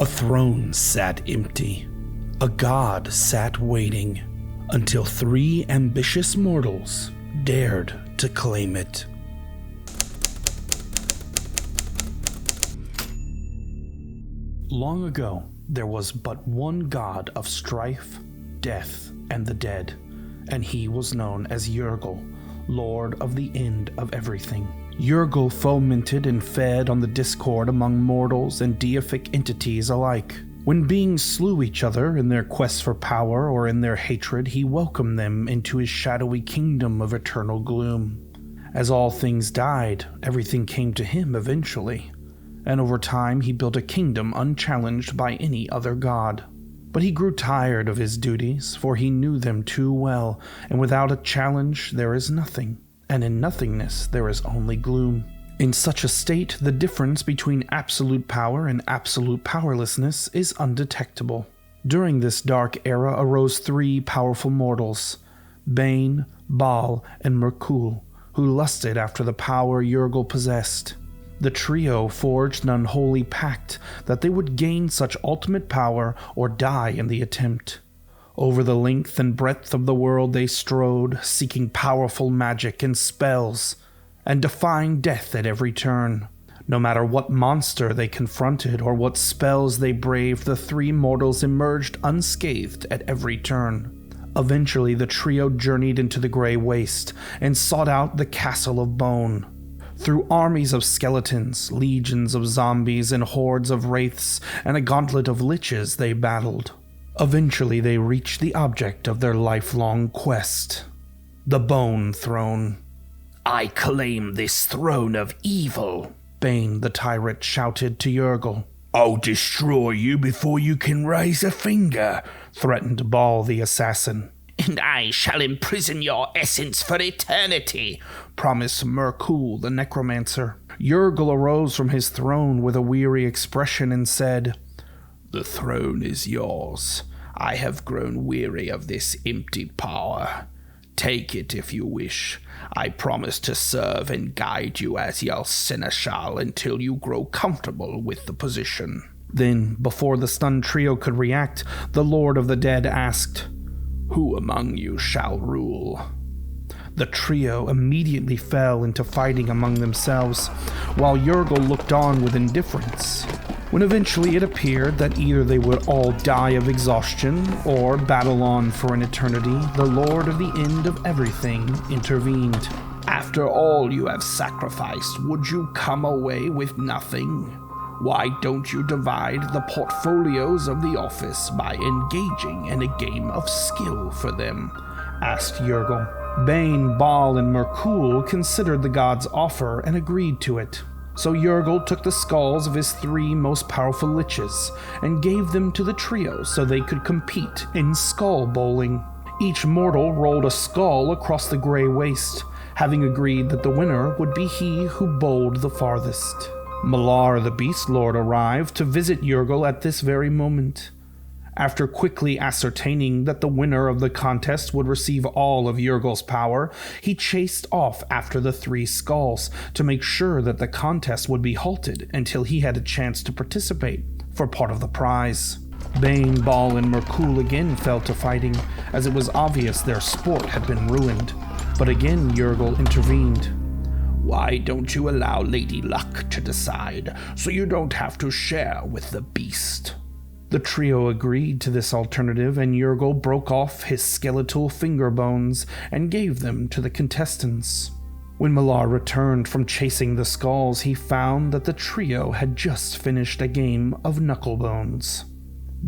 A throne sat empty. A god sat waiting until 3 ambitious mortals dared to claim it. Long ago, there was but one god of strife, death, and the dead, and he was known as Jergal, lord of the end of everything. Jergal fomented and fed on the discord among mortals and deific entities alike. When beings slew each other in their quest for power or in their hatred, he welcomed them into his shadowy kingdom of eternal gloom. As all things died, everything came to him eventually, and over time he built a kingdom unchallenged by any other god. But he grew tired of his duties, for he knew them too well, and without a challenge there is nothing, and in nothingness there is only gloom. In such a state, the difference between absolute power and absolute powerlessness is undetectable. During this dark era arose 3 powerful mortals, Bane, Baal, and Merkul, who lusted after the power Jergal possessed. The trio forged an unholy pact that they would gain such ultimate power or die in the attempt. Over the length and breadth of the world they strode, seeking powerful magic and spells, and defying death at every turn. No matter what monster they confronted or what spells they braved, the 3 mortals emerged unscathed at every turn. Eventually, the trio journeyed into the Grey Waste and sought out the Castle of Bone. Through armies of skeletons, legions of zombies, and hordes of wraiths, and a gauntlet of liches they battled. Eventually they reached the object of their lifelong quest, the Bone Throne. "I claim this throne of evil," Bane the tyrant shouted to Jergal. "I'll destroy you before you can raise a finger," threatened Baal the assassin. "And I shall imprison your essence for eternity," promised Merkul the necromancer. Jergal arose from his throne with a weary expression and said, "The throne is yours. I have grown weary of this empty power. Take it if you wish. I promise to serve and guide you as your seneschal until you grow comfortable with the position." Then, before the stunned trio could react, the Lord of the Dead asked, "Who among you shall rule?" The trio immediately fell into fighting among themselves, while Jergal looked on with indifference. When eventually it appeared that either they would all die of exhaustion or battle on for an eternity, the Lord of the End of Everything intervened. "After all you have sacrificed, would you come away with nothing? Why don't you divide the portfolios of the office by engaging in a game of skill for them?" asked Jergal. Bane, Baal, and Merkul considered the god's offer and agreed to it. So Jergal took the skulls of his 3 most powerful liches and gave them to the trio so they could compete in skull bowling. Each mortal rolled a skull across the Grey Waste, having agreed that the winner would be he who bowled the farthest. Malar the Beast Lord arrived to visit Jergal at this very moment. After quickly ascertaining that the winner of the contest would receive all of Jergal's power, he chased off after the 3 skulls to make sure that the contest would be halted until he had a chance to participate for part of the prize. Bane, Baal, and Merkul again fell to fighting, as it was obvious their sport had been ruined. But again Jergal intervened. "Why don't you allow Lady Luck to decide, so you don't have to share with the beast?" The trio agreed to this alternative, and Jergal broke off his skeletal finger bones and gave them to the contestants. When Malar returned from chasing the skulls, he found that the trio had just finished a game of knucklebones.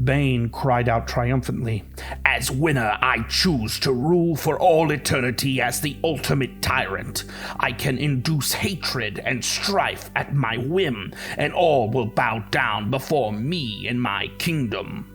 Bane cried out triumphantly, "As winner, I choose to rule for all eternity as the ultimate tyrant. I can induce hatred and strife at my whim, and all will bow down before me and my kingdom."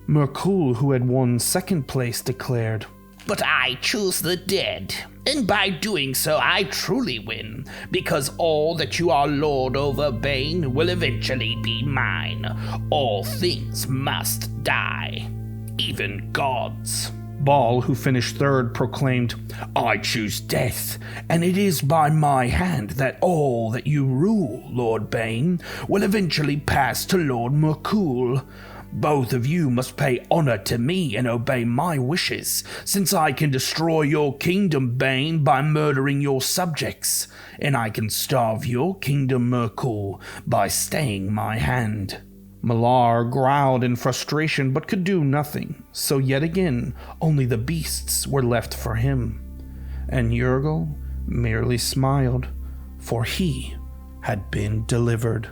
Merkul, who had won second place, declared, "But I choose the dead, and by doing so I truly win, because all that you are lord over, Bane, will eventually be mine. All things must die, even gods." Ball, who finished third, proclaimed, I choose death, and it is by my hand that all that you rule, Lord Bane, will eventually pass to Lord Mercoul. Both of you must pay honor to me and obey my wishes, since I can destroy your kingdom, Bane, by murdering your subjects, and I can starve your kingdom, Mercoul, by staying my hand. Malar growled in frustration but could do nothing, so yet again only the beasts were left for him. And Jergal merely smiled, for he had been delivered.